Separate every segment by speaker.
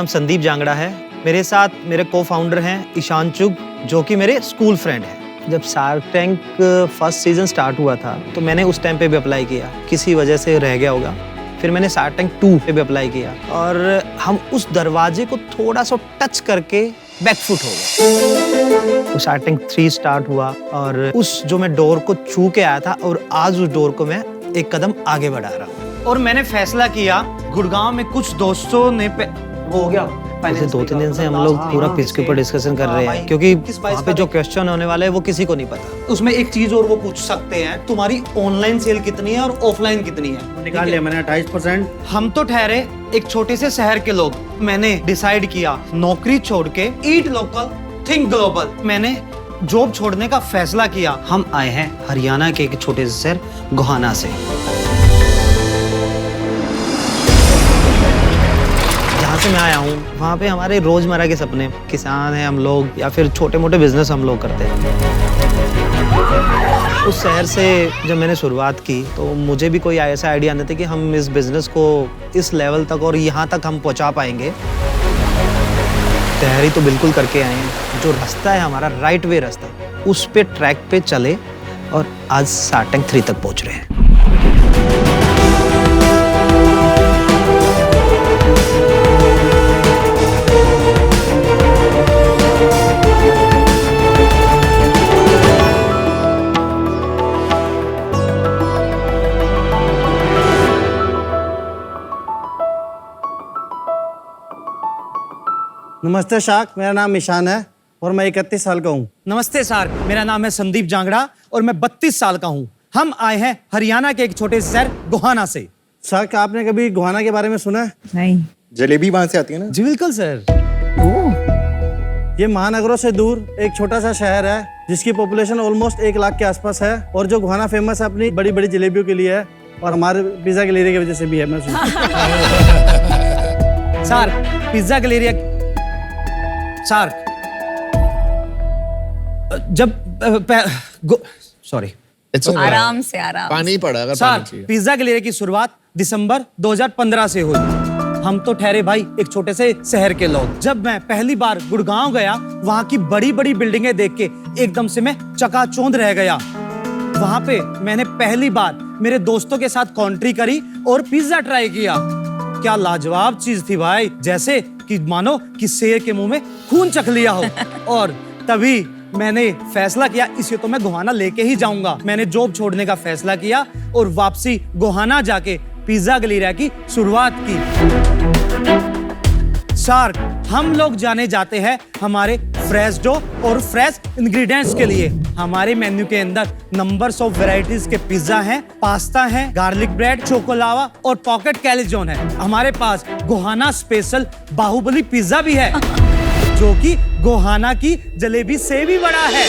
Speaker 1: नाम संदीप जांगड़ा है। मेरे साथ मेरे को फाउंडर हैं ईशान चुग, जो कि मेरे स्कूल फ्रेंड हैं। जब shark tank first season start हुआ था तो मैंने उस टाइम पे भी अप्लाई किया, किसी वजह से रह गया होगा। फिर मैंने शार्क टैंक 2 पे भी अप्लाई किया और हम उस दरवाजे को थोड़ा सा टच करके बैकफुट हो गए। शार्क टैंक 3 स्टार्ट हुआ और उस जो मैं डोर को छू के आया था और आज उस डोर को मैं एक कदम आगे बढ़ा रहा हूँ। और मैंने फैसला किया, गुड़गांव में कुछ दोस्तों ने वो हो गया ऐसे 2-3 दिन से हम लोग पूरा पिच के ऊपर डिस्कशन कर रहे हैं, क्योंकि वहाँ पे जो क्वेश्चन होने वाला है वो किसी को नहीं पता। उसमें एक चीज और वो पूछ सकते हैं, तुम्हारी ऑनलाइन सेल कितनी है और ऑफलाइन कितनी है।
Speaker 2: निकाल लिया मैंने 28%।
Speaker 1: हम तो ठहरे एक छोटे से शहर के लोग। मैंने डिसाइड किया नौकरी छोड़ के ईट लोकल थिंक ग्लोबल, मैंने जॉब छोड़ने का फैसला किया। हम आए हैं हरियाणा के एक छोटे से शहर गोहाना से। से मैं आया हूँ वहाँ पे हमारे रोजमर्रा के सपने, किसान हैं हम लोग या फिर छोटे मोटे बिजनेस हम लोग करते हैं। उस शहर से जब मैंने शुरुआत की तो मुझे भी कोई ऐसा आइडिया नहीं था कि हम इस बिजनेस को इस लेवल तक और यहाँ तक हम पहुँचा पाएंगे। तैयारी तो बिल्कुल करके आए हैं। जो रास्ता है हमारा राइट वे रास्ता, उस पे ट्रैक पे चले और आज शार्क टैंक 3 तक पहुँच रहे हैं।
Speaker 2: नमस्ते शार्क, मेरा नाम ईशान है और मैं 31 साल का हूँ।
Speaker 1: नमस्ते शार्क, मेरा नाम है संदीप जांगड़ा और मैं 32 साल का हूँ। हम आए हैं हरियाणा के एक छोटे से शहर गोहाना से।
Speaker 2: शार्क, आपने कभी गोहाना के बारे में सुना है?
Speaker 3: नहीं।
Speaker 4: जलेबी वहां से आती है ना?
Speaker 1: जी बिल्कुल सर।
Speaker 2: ये महानगरों से दूर एक छोटा सा शहर है जिसकी पॉपुलेशन ऑलमोस्ट 1 लाख के आसपास है और जो गोहाना फेमस है अपनी बड़ी बड़ी जलेबियों के लिए है और हमारे पिज्जा गैलेरिया की वजह से भी है। मैं
Speaker 1: शार्क पिज्जा गैलेरिया शार्क जब सॉरी
Speaker 3: आराम से आराम।
Speaker 4: पानी पड़ा अगर
Speaker 1: शार्क पिज्जा गैलेरिया की शुरुआत दिसंबर 2015 से हुई। हम तो ठहरे भाई एक छोटे से शहर के लोग। जब मैं पहली बार गुड़गांव गया, वहाँ की बड़ी बड़ी बिल्डिंगें देख के एकदम से मैं चकाचौंध रह गया। वहाँ पे मैंने पहली बार मेरे दोस्तों के साथ कॉन्ट्री करी और पिज्जा ट्राई किया। क्या लाजवाब चीज थी भाई, जैसे कि मानो कि शेर के मुंह में खून चख लिया हो। और तभी मैंने फैसला किया इसे तो मैं गोहाना लेके ही जाऊंगा। मैंने जॉब छोड़ने का फैसला किया और वापसी गोहाना जाके पिज्जा गैलेरिया की शुरुआत की। शार्क, हम लोग जाने जाते हैं हमारे फ्रेश डो और फ्रेश इंग्रेडिएंट्स के लिए। हमारे मेन्यू के अंदर नंबर्स ऑफ वैरायटीज के पिज्जा हैं, पास्ता है, गार्लिक ब्रेड, चोकोलावा और पॉकेट कैलिजोन है। हमारे पास गोहाना स्पेशल बाहुबली पिज्जा भी है जो कि गोहाना की जलेबी से भी बड़ा है।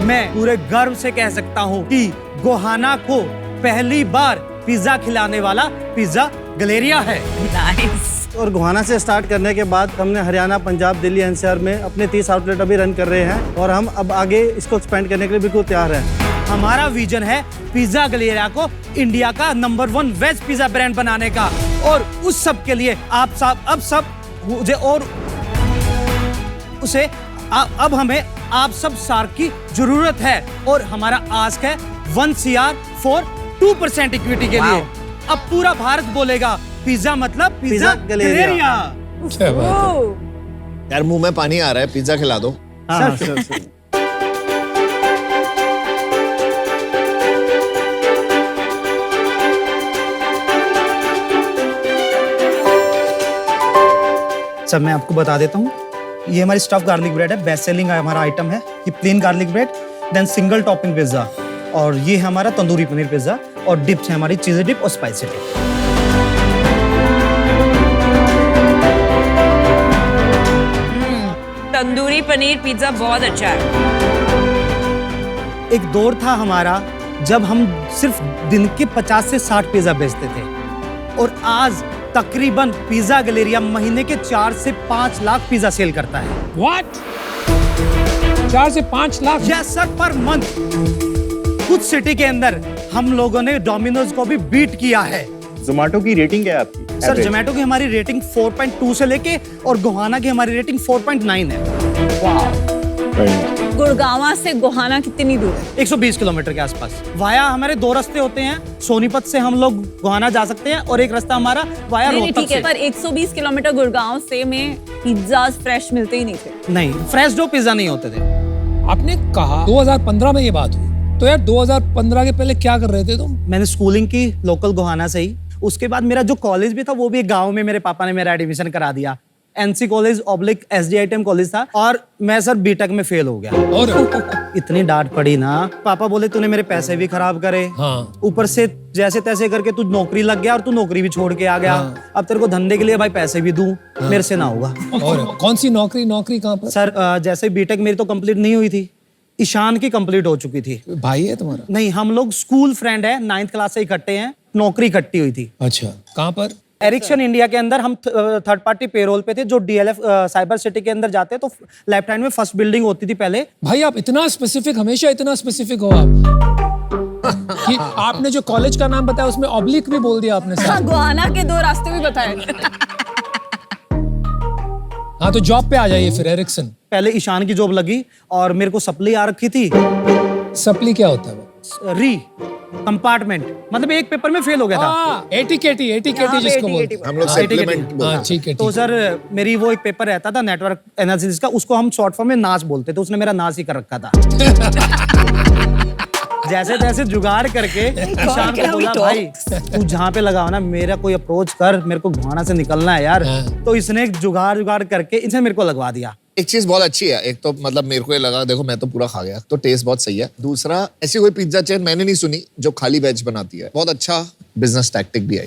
Speaker 1: मैं पूरे गर्व से कह सकता हूँ कि गोहाना को पहली बार पिज्जा खिलाने वाला पिज्जा गैलेरिया है।
Speaker 3: नाइस।
Speaker 2: और गोहाना से स्टार्ट करने के बाद हमने हरियाणा, पंजाब, दिल्ली, एनसीआर में अपने 30 आउटलेट अभी रन कर रहे हैं और हम अब आगे इसको एक्सपेंड करने के लिए बिल्कुल तैयार हैं।
Speaker 1: हमारा विजन है पिज्जा गैलेरिया को इंडिया का नंबर 1 वेज पिज्जा ब्रांड बनाने का। और उस सब के लिए आप सब अब सब मुझे और उसे अब हमें आप सब शार्क की जरूरत है। और हमारा आस्क है 1 CR फॉर 2% इक्विटी के लिए। अब पूरा भारत बोलेगा पिज्जा मतलब पिज्जा गैलेरिया।
Speaker 4: यार मुंह में पानी आ रहा है, पिज्जा खिला दो।
Speaker 2: हाँ,
Speaker 1: सब मैं आपको बता देता हूँ। ये हमारी स्टफ गार्लिक ब्रेड है, बेस्ट सेलिंग हमारा आइटम है। ये plain garlic bread, then single topping pizza, और ये है हमारा तंदूरी पनीर पिज्जा, और डिप्स है हमारी चीज़ डिप और spicy dip.
Speaker 3: Tandoori paneer pizza बहुत अच्छा है।
Speaker 1: एक दौर था हमारा जब हम सिर्फ दिन के 50 से 60 पिज्जा बेचते थे और आज तकरीबन पिज्जा गैलेरिया महीने के 4 से 5 लाख पिज्जा सेल करता है।
Speaker 5: What? 4 से 5 lakh?
Speaker 1: Yes sir, per month. कुछ सिटी के अंदर हम लोगों ने डोमिनोज को भी बीट किया है।
Speaker 6: जोमेटो की रेटिंग क्या है आपकी?
Speaker 2: सर जोमेटो की हमारी रेटिंग 4.2 से लेके और गोहाना की हमारी रेटिंग 4.9 है।
Speaker 3: गुड़गांव से गोहाना कितनी दूर है?
Speaker 2: 120 किलोमीटर के आसपास। वाया हमारे 2 रास्ते होते हैं, सोनीपत से हम लोग गोहाना जा सकते हैं और एक रास्ता हमारा वाया
Speaker 3: नहीं
Speaker 2: रोहतक
Speaker 3: ठीक है,
Speaker 2: से।
Speaker 3: पर 120 किलोमीटर गुड़गांव से में पिज्जा फ्रेश मिलते ही नहीं थे।
Speaker 2: नहीं, फ्रेश डो पिज्जा नहीं होते थे।
Speaker 5: आपने कहा 2015 में ये बात हुई, तो यार 2015 के पहले क्या कर रहे थे तुम?
Speaker 2: मैंने स्कूलिंग की लोकल गोहाना से ही। उसके बाद मेरा जो कॉलेज भी था वो भी एक गांव में मेरे पापा ने मेरा एडमिशन करा दिया। NC college oblique SDITM college था और मैं सर बीटेक में फेल हो गया।
Speaker 5: और
Speaker 2: इतनी डांट पड़ी ना, पापा बोले तूने मेरे पैसे भी खराब करे,
Speaker 5: हाँ।
Speaker 2: ऊपर से जैसे तैसे करके तू नौकरी लग गया और तू नौकरी भी छोड़ के आ गया। अब तेरे को धंधे के लिए भाई पैसे भी दूं, मेरे से ना होगा।
Speaker 5: और कौन सी नौकरी कहाँ पर?
Speaker 2: सर जैसे बीटेक मेरी तो कंप्लीट नहीं हुई थी, ईशान की कंप्लीट हो चुकी थी।
Speaker 5: भाई है तुम्हारा?
Speaker 2: नहीं, हम लोग स्कूल फ्रेंड है, 9th क्लास से इकट्ठे हैं, नौकरी इकट्ठी हुई थी।
Speaker 5: अच्छा, कहाँ पर?
Speaker 2: एरिक्सन इंडिया के अंदर हम थर्ड पार्टी पेरोल पे थे। जो DLF साइबर सिटी के अंदर जाते तो लेफ्ट हैंड में फर्स्ट बिल्डिंग होती थी पहले।
Speaker 5: भाई आप इतना स्पेसिफिक, हमेशा इतना स्पेसिफिक हो आप कि आपने जो कॉलेज का नाम बताया उसमें ऑब्लिक भी बोल दिया आपने
Speaker 3: हाँ,
Speaker 5: सर।
Speaker 3: गोहाना के 2 रास्ते भी बताए।
Speaker 5: हाँ, तो जॉब पे आ जाइए फिर एरिक्सन।
Speaker 2: पहले ईशान की जॉब लगी और मेरे को सप्ली आ रखी थी।
Speaker 5: सप्ली क्या होता है?
Speaker 2: री कंपार्टमेंट, मतलब एक पेपर में फेल हो गया था।
Speaker 5: एटीकेटी जिसको बोलते हैं।
Speaker 4: हम लोग सप्लीमेंट
Speaker 5: हाँ ठीक है,
Speaker 2: तो सर मेरी वो एक पेपर रहता था नेटवर्क एनालिसिस का, उसको हम शॉर्ट फॉर्म में नाच बोलते थे। उसने मेरा नाच ही कर रखा था। जैसे तैसे जुगाड़ करके ईशान को बोला भाई तू जहाँ पे लगाओ ना मेरा कोई अप्रोच कर, मेरे को गोहाना से निकलना है यार। तो इसने एक जुगाड़ करके इनसे मेरे को लगवा दिया।
Speaker 4: एक चीज बहुत अच्छी है, एक तो मतलब मेरे को ये लगा, देखो मैं तो पूरा खा गया, तो टेस्ट बहुत सही है। दूसरा, ऐसी कोई पिज्जा चेन मैंने नहीं सुनी जो खाली वेज बनाती है। बहुत अच्छा बिजनेस टैक्टिक भी है।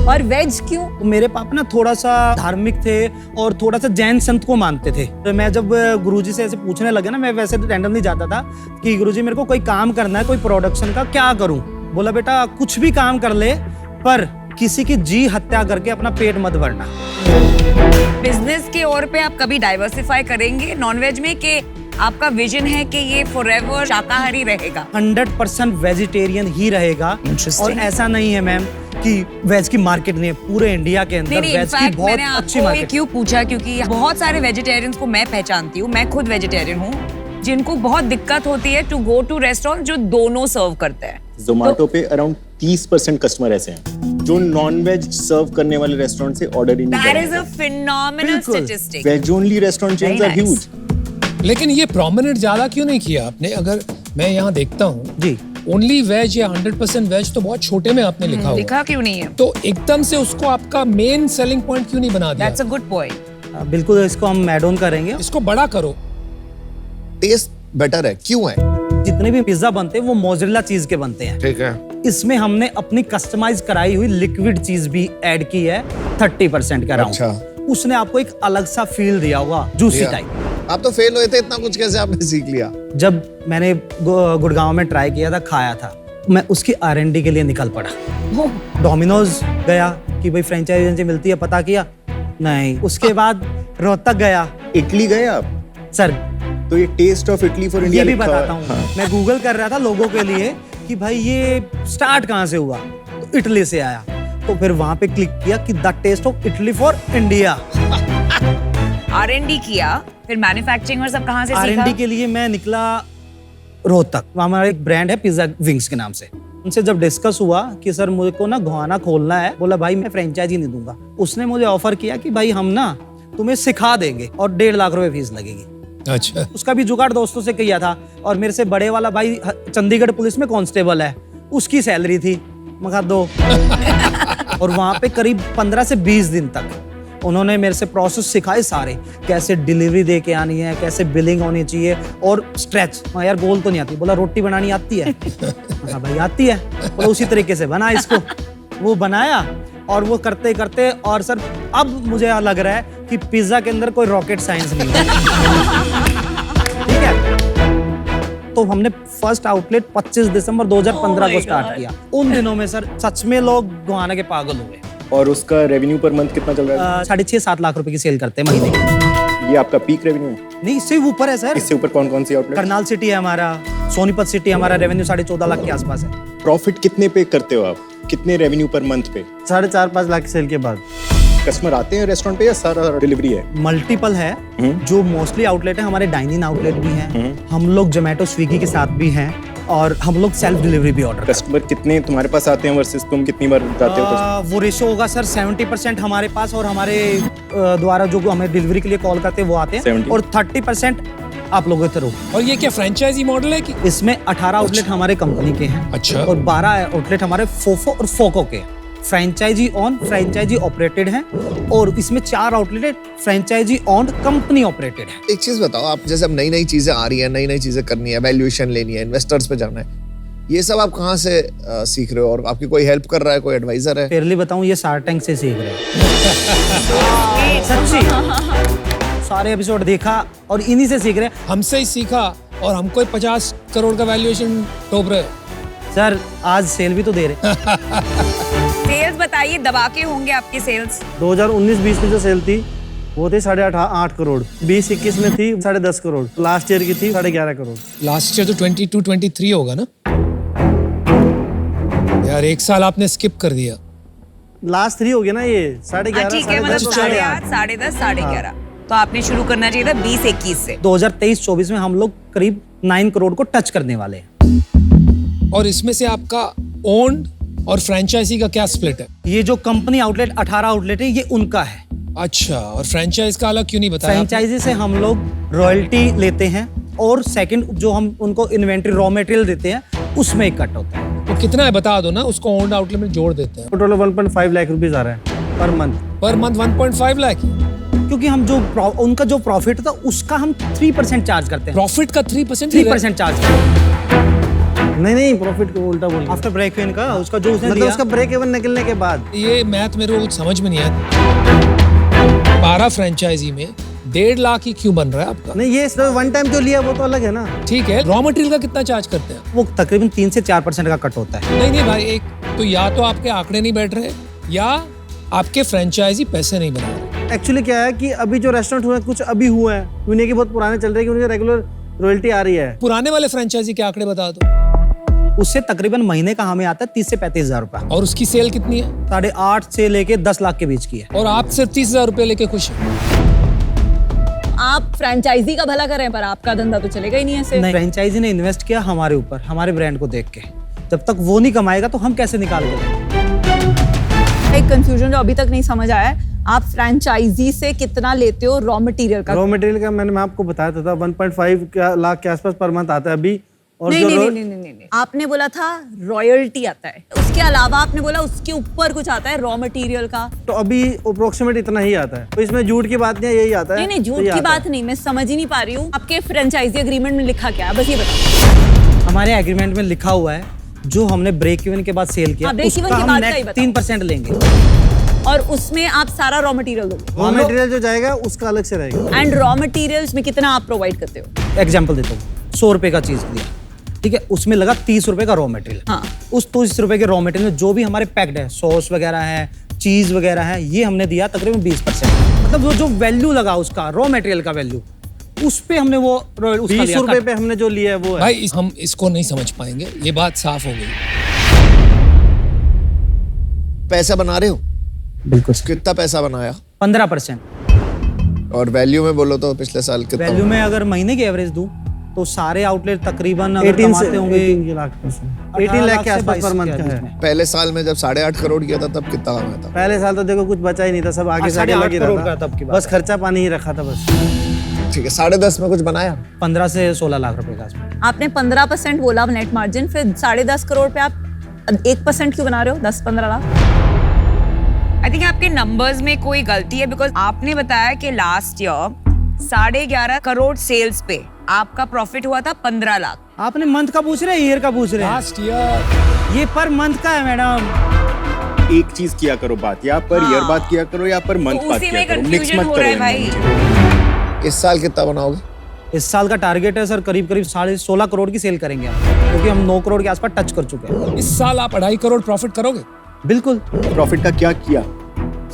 Speaker 3: और वेज क्यों?
Speaker 2: तो मेरे पापा ना थोड़ा सा धार्मिक थे और थोड़ा सा जैन संत को मानते थे। तो मैं जब गुरुजी से ऐसे पूछने लगे ना, मैं वैसे तो रैंडमली जाता था कि गुरुजी मेरे को कोई काम करना है, कोई प्रोडक्शन का, क्या करूं? बोला बेटा कुछ भी काम कर ले पर किसी की जी हत्या करके अपना पेट मत भरना।
Speaker 3: बिजनेस के ओर पे आप कभी डाइवर्सिफाई करेंगे नॉनवेज में, कि आपका विजन है कि ये फॉरएवर शाकाहारी रहेगा?
Speaker 2: 100% वेजिटेरियन ही रहेगा।
Speaker 3: Interesting.
Speaker 2: और ऐसा नहीं है मैम कि वेज की मार्केट नहीं है, पूरे इंडिया के अंदर
Speaker 3: नहीं,
Speaker 2: वेज की
Speaker 3: इनफैक्ट
Speaker 2: बहुत
Speaker 3: मैंने
Speaker 2: अच्छी
Speaker 3: आपको ये
Speaker 2: मार्केट।
Speaker 3: क्यों पूछा, क्योंकि बहुत सारे वेजिटेरियंस को मैं पहचानती हूँ, मैं खुद वेजिटेरियन हूँ, जिनको बहुत दिक्कत होती है टू गो टू रेस्टोरेंट जो दोनों सर्व करते हैं।
Speaker 6: जोमेटो पे अराउंड 30% कस्टमर ऐसे हैं जो नॉन वेज सर्व करने वाले रेस्टोरेंट से ऑर्डर ही नहीं
Speaker 3: That is
Speaker 6: करेंगे।
Speaker 3: a phenomenal statistic.
Speaker 6: Veg only restaurant chains
Speaker 3: Very
Speaker 6: are
Speaker 3: nice.
Speaker 6: Huge.
Speaker 5: लेकिन ये प्रोमिनेंट ज्यादा क्यों नहीं किया आपने? अगर मैं यहाँ देखता हूँ
Speaker 2: जी
Speaker 5: ओनली वेज या 100% वेज तो बहुत छोटे में आपने लिखा हुआ,
Speaker 3: लिखा क्यों नहीं है?
Speaker 5: तो एकदम से उसको आपका मेन सेलिंग पॉइंट क्यों नहीं बना दिया?
Speaker 3: That's a good point.
Speaker 2: बिल्कुल, इसको हम ऐड ऑन करेंगे।
Speaker 5: इसको बड़ा करो।
Speaker 4: टेस्ट बेटर है, क्यों है?
Speaker 2: जितने भी पिज्जा बनते हैं वो मोज़रेला चीज के बनते हैं।
Speaker 4: ठीक है।
Speaker 2: इसमें हमने अपनी कस्टमाइज कराई हुई लिक्विड चीज भी ऐड की है 30% का
Speaker 4: अच्छा।
Speaker 2: राउंड। उसने आपको एक अलग सा फील दिया होगा, जूसी
Speaker 4: दिया।
Speaker 2: टाइप।
Speaker 4: आप तो फेल हुए थे, इतना कुछ कैसे आपने सीख लिया?
Speaker 2: जब मैंने गुड़गांव में ट्राई किया था, खाया था, मैं उसकी R&D के लिए निकल पड़ा। डोमिनोज गया कि भाई फ्रेंचाइजी मिलती है, पता किया, नहीं। उसके बाद रोहतक गया।
Speaker 6: इटली गए आप?
Speaker 2: सर
Speaker 6: तो ये टेस्ट ऑफ इटली फॉर
Speaker 2: ये
Speaker 6: इंडिया
Speaker 2: भी
Speaker 6: लिखा
Speaker 2: बताता
Speaker 6: हुआ है।
Speaker 2: हूँ। मैं गूगल कर रहा था लोगों के लिए कि भाई ये स्टार्ट कहाँ से हुआ, तो इटली से आया। तो फिर वहां पे क्लिक किया कि the taste of Italy for India.
Speaker 3: R&D किया, फिर मैन्युफैक्चरिंग और सब कहाँ से सीखा?
Speaker 2: R&D के लिए मैं निकला रोहतक। वहाँ हमारा एक ब्रांड है पिज्जा विंग्स के नाम से। उनसे जब डिस्कस हुआ कि सर मुझे को ना गोहाना खोलना है, बोला भाई मैं फ्रेंचाइजी नहीं दूंगा। उसने मुझे ऑफर किया कि भाई हम ना तुम्हें सिखा देंगे और 1.5 लाख रुपए फीस लगेगी।
Speaker 5: अच्छा,
Speaker 2: उसका भी जुगाड़ दोस्तों से किया था। और मेरे से बड़े वाला भाई चंडीगढ़ पुलिस में कांस्टेबल है, उसकी सैलरी थी, मैं कहा दो। और वहां पे करीब 15 से 20 दिन तक उन्होंने मेरे से प्रोसेस सिखाए सारे, कैसे डिलीवरी दे के आनी है, कैसे बिलिंग होनी चाहिए और स्ट्रेच। यार गोल तो नहीं आती। बोला रोटी बनानी आती है? हाँ भाई आती है। बोला उसी तरीके से बना इसको। वो बनाया और वो करते करते, और सर अब मुझे लग रहा है कि पिज्जा के अंदर कोई रॉकेट साइंस नहीं है। ठीक है। तो हमने फर्स्ट आउटलेट 25 दिसंबर 2015 को स्टार्ट किया। उन दिनों में सर सच में लोग गोहाना के पागल हुए।
Speaker 6: और उसका रेवेन्यू पर मंथ कितना चल रहा है?
Speaker 2: 6.5-7 लाख रुपए की सेल करते हैं महीने की।
Speaker 6: ये आपका पीक रेवेन्यू?
Speaker 2: नहीं, इससे ऊपर है सर।
Speaker 6: इससे ऊपर कौन कौन सी आउटलेट?
Speaker 2: करनाल सिटी है हमारा, सोनीपत सिटी हमारा रेवेन्यू 14.5 लाख के आसपास है।
Speaker 6: प्रॉफिट कितने पे करते हो आप? कितने रेवेन्यू पर मंथ पे
Speaker 2: 4.5 लाख सेल के बाद।
Speaker 6: कस्टमर आते हैं रेस्टोरेंट पे या सारा डिलीवरी है?
Speaker 1: मल्टीपल है, जो मोस्टली आउटलेट है हमारे डाइनिंग आउटलेट भी हैं, हम लोग जोमेटो स्विगी के साथ भी हैं और हम लोग सेल्फ डिलीवरी भी ऑर्डर
Speaker 6: कस्टमर कितने तुम्हारे पास आते हैं वर्सेस तुम कितनी बार जाते हो?
Speaker 1: वो रेशो होगा सर 70% हमारे पास और हमारे द्वारा जो हमें डिलीवरी के लिए कॉल करते हैं वो आते हैं
Speaker 6: 70
Speaker 1: और 30% आप लोगों के थ्रू।
Speaker 5: और ये क्या फ्रेंचाइजी मॉडल है कि?
Speaker 1: इसमें 18 आउटलेट हमारे कंपनी के हैं
Speaker 5: अच्छा।
Speaker 1: और 12 आउटलेट हमारे फोफो और फोको के हैं। फ्रेंचाइजी ऑन फ्रेंचाइजी ऑपरेटेड हैं और इसमें 4 outlet franchisee on company operated है।
Speaker 4: एक चीज बताओ, आप जैसे अब नई नई चीजें आ रही है, नई नई चीजें करनी है, वैल्यूएशन लेनी है, इन्वेस्टर्स पे जाना है, ये सब आप कहाँ से सीख रहे हो और आपकी कोई हेल्प कर रहा है, कोई एडवाइजर है?
Speaker 1: फेयरली बताऊं ये शार्क टैंक से सीख रहे हैं। सच्ची सारे एपिसोड देखा और इन्हीं से सीख रहे हैं।
Speaker 5: हमसे ही सीखा और हमको ही 50 करोड़ का वैल्यूएशन टोप रहे हो।
Speaker 1: सर आज सेल भी तो दे रहे।
Speaker 3: सेल्स बताइए, दबा के होंगे आपकी सेल्स।
Speaker 2: 2019-20 में जो सेल थी वो थी 8.5 करोड़, 20-21 में थी 10.5 करोड़, लास्ट ईयर की थी 11.5 करोड़।
Speaker 5: लास्ट ईयर तो 22-23 होगा ना यार, एक साल आपने स्किप कर दिया।
Speaker 2: लास्ट 3 हो गया ना ये, 11.5
Speaker 3: ठीक है, मतलब
Speaker 2: 10.5
Speaker 3: 8.5, 11.5। तो आपने शुरू करना चाहिए था 20-21 से।
Speaker 1: 2023-24 में हम लोग करीब 9 करोड़ को टच करने वाले हैं।
Speaker 5: और इसमें से आपका ओन्ड और फ्रेंचाइजी का क्या स्प्लिट है?
Speaker 1: ये जो कंपनी आउटलेट 18 आउटलेट है ये उनका है।
Speaker 5: अच्छा, और फ्रेंचाइज का अलग क्यों नहीं बताया आपने?
Speaker 1: फ्रेंचाइजी से हम लोग रॉयल्टी लेते हैं और सेकंड जो हम उनको इन्वेंट्री रॉ मटेरियल देते हैं उसमें कट होता है।
Speaker 5: तो कितना है बता दो ना, उसको ओन्ड आउटलेट में जोड़ देते हैं।
Speaker 2: टोटल 1.5 लाख रुपीस आ रहा है per month.
Speaker 5: Per month 1.5 lakh.
Speaker 1: क्योंकि हम जो उनका जो प्रॉफिट था उसका हम 3% चार्ज करते हैं।
Speaker 5: प्रॉफिट का 3%?
Speaker 1: 3% चार्ज करते हैं
Speaker 2: नहीं ब्रॉफिट को उल्टा बोल
Speaker 1: आफ्टर ब्रेक इवन का, उसका जो उसने
Speaker 2: मतलब
Speaker 1: दिया।
Speaker 2: उसका ब्रेक इवन निकलने के बाद।
Speaker 5: ये मैथ मेरे को कुछ समझ में नहीं आया। 12 फ्रेंचाइजी में 1.5 लाख ही क्यों बन रहा है आपका?
Speaker 2: नहीं ये सिर्फ वन टाइम जो लिया वो तो अलग है ना।
Speaker 5: ठीक है, रॉ मटेरियल का कितना चार्ज करते हैं?
Speaker 1: वो तकरीबन 3 से 4% का कट होता है।
Speaker 5: नहीं भाई, एक तो या तो आपके आंकड़े नहीं बैठ रहे या आपके फ्रेंचाइजी पैसे नहीं बना रहे।
Speaker 2: एक्चुअली क्या है कि अभी जो रेस्टोरेंट हुए कुछ अभी हुए हैं, उन्हीं के बहुत पुराने चल रहे हैं कि उनके रेगुलर रॉयल्टी आ रही है।
Speaker 5: पुराने वाले फ्रेंचाइजी के आंकड़े बता दो।
Speaker 1: उससे तकरीबन महीने का हमें आता है 30 से 35 हजार रुपया।
Speaker 5: और उसकी सेल कितनी है?
Speaker 1: 8.5 से लेके 10 लाख के बीच की है।
Speaker 5: और आप सिर्फ 30,000 रुपए लेके खुश हैं।
Speaker 7: आप फ्रेंचाइजी का भला करें पर आपका धंधा तो चलेगा ही नहीं ऐसे।
Speaker 1: नहीं, फ्रेंचाइजी ने इन्वेस्ट किया हमारे ऊपर, हमारे ब्रांड को देख के। जब तक वो नहीं कमाएगा तो हम कैसे निकाल देंगे?
Speaker 7: एक कंफ्यूजन जो अभी तक नहीं समझ आया है, आप फ्रेंचाइजी से कितना लेते हो रॉ मटेरियल का?
Speaker 2: रॉ मटेरियल का मैं आपको बताया था 1.5 लाख के आसपास पर मंथ आता है अभी। और
Speaker 7: नहीं,
Speaker 2: जो
Speaker 7: नहीं, नहीं, नहीं, नहीं, नहीं। आपने बोला था रॉयल्टी आता है, उसके अलावा आपने बोला उसके ऊपर कुछ आता है रॉ मटेरियल का।
Speaker 2: तो अभी अप्रोक्सीमेट इतना ही आता है, तो इसमें झूठ की बात नहीं है, यही आता है।
Speaker 7: नहीं नहीं, झूठ
Speaker 2: यही
Speaker 7: की
Speaker 2: आता
Speaker 7: बात
Speaker 2: है।
Speaker 7: नहीं, मैं समझ ही नहीं पा रही हूँ आपके फ्रेंचाइजी एग्रीमेंट में लिखा क्या है, बस ये बताओ।
Speaker 1: हमारे एग्रीमेंट में लिखा हुआ है जो हमने ब्रेक इवन के बाद सेल किया
Speaker 7: हाँ, break even
Speaker 1: उसका
Speaker 7: के
Speaker 1: हम
Speaker 7: बाद का ही
Speaker 1: नेट
Speaker 7: बताओ।
Speaker 1: 3% लेंगे।
Speaker 7: और उसमें आप सारा रॉ मटेरियल दोगे
Speaker 2: रॉ मटेरियल जो जाएगा उसका अलग से रहेगा।
Speaker 7: एंड रॉ मटेरियल्स में कितना आप प्रोवाइड करते हो?
Speaker 1: एग्जाम्पल देता हूँ, 100 रुपए का चीज लिया, ठीक है, उसमें लगा 30 रुपए का रॉ मटेरियल।
Speaker 7: हाँ।
Speaker 1: उस 30 रुपए के रॉ मटेरियल में जो भी हमारे पैक्ड है, सॉस वगैरह है, चीज वगैरह है, ये हमने दिया तकरीबन 20%। मतलब वो जो वैल्यू लगा उसका रॉ मटेरियल का वैल्यू, उस पे हमने वो
Speaker 2: 20 रुपए पे हमने जो लिया है वो है।
Speaker 5: भाई हम इसको नहीं समझ पाएंगे, ये बात साफ हो गई।
Speaker 4: पैसा बना रहे हो?
Speaker 1: बिल्कुल।
Speaker 4: कितना पैसा बनाया?
Speaker 1: 15%।
Speaker 4: और वैल्यू में बोलो तो पिछले साल कितना?
Speaker 1: वैल्यू में अगर महीने की एवरेज दूं तो सारे आउटलेट तकरीबन अगर
Speaker 2: 18
Speaker 1: कमाते होंगे
Speaker 2: 18 लाख के आसपास पर मंथ का है।
Speaker 4: पहले साल में जब 8.5 करोड़ किया था तब कितना कमाया था?
Speaker 2: पहले साल तो देखो कुछ बचा ही नहीं था, सब आगे से आगे
Speaker 1: 8.5
Speaker 2: लगे
Speaker 1: करोड़
Speaker 2: रहा
Speaker 1: का तब की
Speaker 2: था,
Speaker 1: बात
Speaker 2: बस खर्चा पानी ही रखा था बस।
Speaker 4: ठीक है, 10.5 में कुछ बनाया?
Speaker 1: 15 से 16 लाख रुपए का आसपास।
Speaker 7: आपने 15% बोला नेट मार्जिन, फिर 10.5 करोड़ पे आप 1% क्यों बना रहे हो? 10-15 लाख।
Speaker 3: आई थिंक आपके नंबर्स में कोई गलती है, बिकॉज आपने बताया कि लास्ट ईयर 11.5 करोड़ सेल्स पे आपका प्रॉफिट हुआ था 15 लाख।
Speaker 1: आपने मंथ का पूछ रहे हैं, ईयर का पूछ रहे हैं?
Speaker 5: लास्ट ईयर
Speaker 1: ये पर मंथ का है मैडम।
Speaker 6: एक चीज किया करो बात, या पर ईयर बात किया करो या पर मंथ
Speaker 3: तो
Speaker 6: बात
Speaker 3: उसी
Speaker 6: किया
Speaker 3: में
Speaker 6: करो, मिक्स
Speaker 3: कंफ्यूजन
Speaker 6: मत
Speaker 3: हो
Speaker 6: करो
Speaker 3: रहा है
Speaker 6: इनमें।
Speaker 3: भाई।
Speaker 4: इस साल कितना बनाओगे?
Speaker 1: इस साल का टारगेट है सर करीब 16.5 करोड़ की सेल करेंगे हम, क्योंकि हम 9 करोड़ के आसपास टच कर चुके हैं।
Speaker 5: इस साल आप 2.5 करोड़ प्रॉफिट करोगे?
Speaker 1: बिल्कुल
Speaker 6: प्रॉफिट का क्या किया?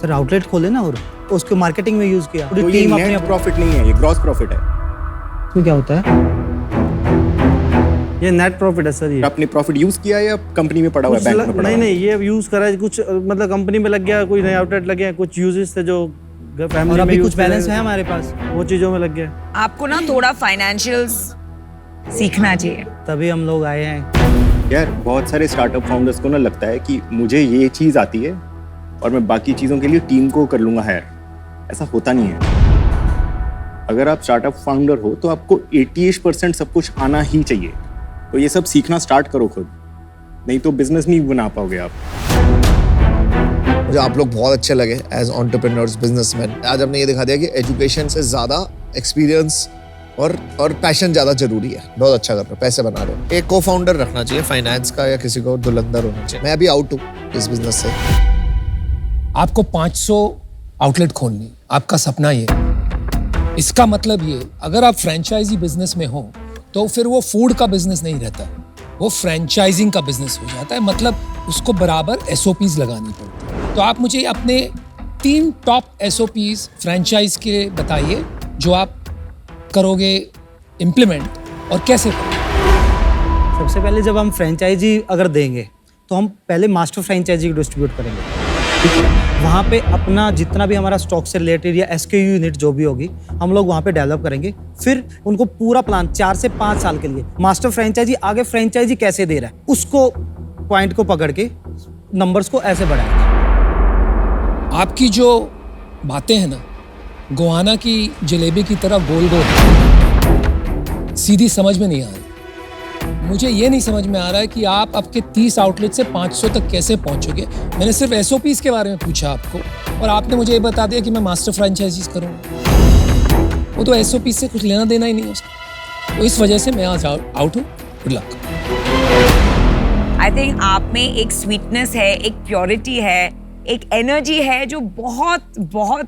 Speaker 1: सर, आउटलेट खोले ना और उसको मार्केटिंग में यूज किया। पूरी
Speaker 6: तो ये
Speaker 1: टीम अपने
Speaker 6: नेट प्रॉफिट नहीं है, ये ग्रॉस प्रॉफिट है।
Speaker 1: इसमें क्या होता है?
Speaker 2: ये नेट प्रॉफिट है सर। ये
Speaker 6: आपने प्रॉफिट यूज किया या कंपनी में पड़ा हुआ है, बैंक में पड़ा
Speaker 2: नहीं
Speaker 6: हुआ है?
Speaker 2: नहीं, ये यूज करा है कुछ, मतलब कंपनी में लग गया, कोई नया आउटलेट लग गया, कुछ यूजेस थे जो फैमिली
Speaker 1: और
Speaker 2: में
Speaker 1: अभी
Speaker 2: use
Speaker 1: कुछ बैलेंस
Speaker 2: करे,
Speaker 1: है हमारे पास,
Speaker 2: वो चीजों में लग गया।
Speaker 3: आपको ना थोड़ा फाइनेंशियल्स सीखना चाहिए।
Speaker 1: तभी हम लोग आए हैं।
Speaker 6: यार बहुत सारे स्टार्टअप फाउंडर्स को ना लगता है कि मुझे ये चीज आती है और मैं बाकी चीजों के लिए टीम को कर लूंगा हायर। ऐसा होता नहीं है। अगर आप स्टार्टअप फाउंडर हो तो आपको 88% सब कुछ आना ही चाहिए। तो ये सब सीखना स्टार्ट करो खुद, नहीं तो बिजनेस नहीं बना पाओगे आप।
Speaker 4: मुझे आप लोग बहुत अच्छे लगे एज एंटरप्रेन्योर्स, बिजनेसमैन। आज हमने ये दिखा दिया कि एजुकेशन से ज्यादा एक्सपीरियंस और पैशन ज्यादा जरूरी है। बहुत अच्छा कर रहे हो, पैसे बना रहे हो। एक को फाउंडर रखना चाहिए फाइनेंस का, या किसी को धुरंधर होना चाहिए। मैं अभी आउट हूँ इस बिजनेस से।
Speaker 5: आपको 500 आउटलेट खोलनी, आपका सपना ये। इसका मतलब ये, अगर आप फ्रेंचाइजी बिजनेस में हो तो फिर वो फूड का बिजनेस नहीं रहता, वो फ्रेंचाइजिंग का बिजनेस हो जाता है। मतलब उसको बराबर SOPs लगानी पड़ती है। तो आप मुझे अपने 3 टॉप SOPs फ्रेंचाइज के बताइए जो आप करोगे इम्प्लीमेंट, और कैसे करोगे।
Speaker 1: सबसे पहले जब हम फ्रेंचाइजी अगर देंगे तो हम पहले मास्टर फ्रेंचाइजी को डिस्ट्रीब्यूट करेंगे। वहाँ पे अपना जितना भी हमारा स्टॉक से रिलेटेड या SKU यूनिट जो भी होगी, हम लोग वहाँ पे डेवलप करेंगे। फिर उनको पूरा प्लान 4 से 5 साल के लिए मास्टर फ्रेंचाइजी आगे फ्रेंचाइजी कैसे दे रहा है, उसको पॉइंट को पकड़ के नंबर्स को ऐसे बढ़ाएंगे।
Speaker 5: आपकी जो बातें हैं ना, गोहाना की जलेबी की तरह गोल गोल, सीधी समझ में नहीं आ रही। मुझे ये नहीं समझ में आ रहा है कि आप आपके 30 आउटलेट से 500 तक कैसे पहुंचोगे। मैंने सिर्फ SOPs के बारे में पूछा आपको, और आपने मुझे ये बता दिया कि मैं मास्टर फ्रेंचाइजीज करूँगा। वो तो SOP से कुछ लेना देना ही नहीं है उसका। तो इस वजह से मैं आज आउट हूँ। Good luck.
Speaker 3: आई थिंक आप में एक स्वीटनेस है, एक प्योरिटी है, एक एनर्जी है जो बहुत बहुत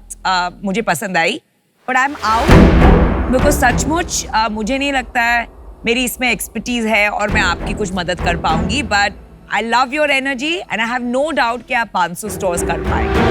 Speaker 3: मुझे पसंद आई। But I am out because सचमुच मुझे नहीं लगता है मेरी इसमें एक्सपर्टीज है और मैं आपकी कुछ मदद कर पाऊंगी। But I love your energy and I have no doubt कि आप 500 स्टोर्स कर पाएंगे।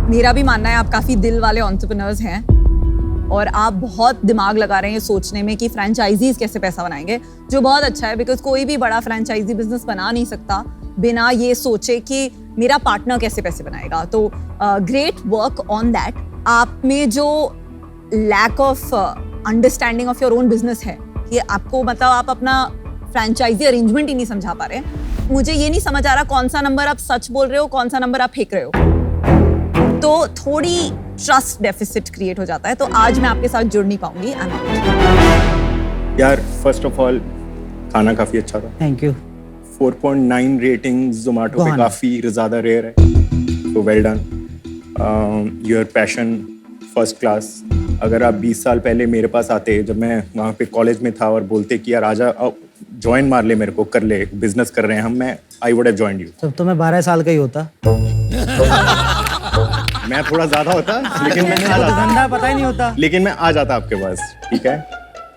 Speaker 7: मेरा भी मानना है आप काफी दिल वाले एंटरप्रेन्योर्स हैं और आप बहुत दिमाग लगा रहे हैं सोचने में कि फ्रेंचाइजीज कैसे पैसा बनाएंगे, जो बहुत अच्छा है। बिकॉज कोई भी बड़ा फ्रेंचाइजी बिजनेस बना नहीं सकता बिना ये सोचे कि मेरा पार्टनर कैसे पैसे बनाएगा। तो ग्रेट वर्क ऑन दैट। आप में जो lack of understanding of your own business है, कि आपको मतलब आप अपना फ्रेंचाइजी अरेंजमेंट ही नहीं समझा पा रहे हैं। मुझे ये नहीं समझ आ रहा कौन सा नंबर आप सच बोल रहे हो, कौन सा नंबर आप फेंक रहे हो। तो थोड़ी ट्रस्ट डेफिसिट क्रिएट हो जाता है। तो आज मैं आपके साथ जुड़ नहीं पाऊंगी। आई एम आउट।
Speaker 6: यार फर्स्ट ऑफ ऑल खाना काफी अच्छा था।
Speaker 1: Thank you.
Speaker 6: 4.9 रेटिंग जोमेटो पे
Speaker 1: गोहाना।
Speaker 6: काफी ज्यादा रेयर है, तो well done. Your passion first class. अगर आप 20 साल पहले मेरे पास आते, जब मैं वहाँ पे कॉलेज में था, और बोलते कि यार आजा ज्वाइन मार ले मेरे को, कर ले, बिजनेस कर रहे हैं हम, मैं I would have joined you.
Speaker 1: तब तो मैं 12 साल का ही होता।
Speaker 6: मैं थोड़ा ज्यादा होता, लेकिन मैं आ जाता।
Speaker 1: धंधा पता ही नहीं होता।
Speaker 6: लेकिन मैं आ जाता आपके पास, ठीक है।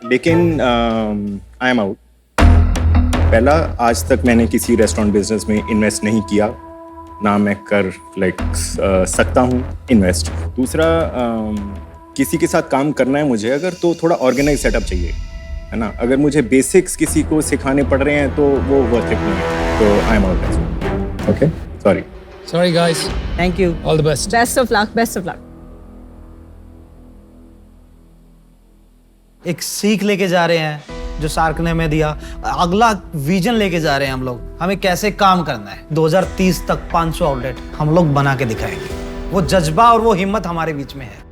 Speaker 6: लेकिन आई एम आउट। पहला, आज तक मैंने किसी रेस्टोरेंट बिजनेस में इन्वेस्ट नहीं किया, ना मैं कर सकता हूँ इन्वेस्ट। दूसरा, किसी के साथ काम करना है मुझे अगर, तो थोड़ा ऑर्गेनाइज सेटअप चाहिए, है ना। अगर मुझे बेसिक्स किसी को सिखाने पड़ रहे हैं तो वो वर्थ इट नहीं है। तो आई am out. Okay, sorry
Speaker 5: guys,
Speaker 1: thank you.
Speaker 5: All the best.
Speaker 7: Best of luck, best of luck.
Speaker 1: एक सीख लेके जा रहे हैं जो शार्क ने हमें दिया। अगला विजन लेके जा रहे हैं हम लोग, हमें कैसे काम करना है। 2030 तक 500 आउटलेट हम लोग बना के दिखाएंगे। वो जज्बा और वो हिम्मत हमारे बीच में है।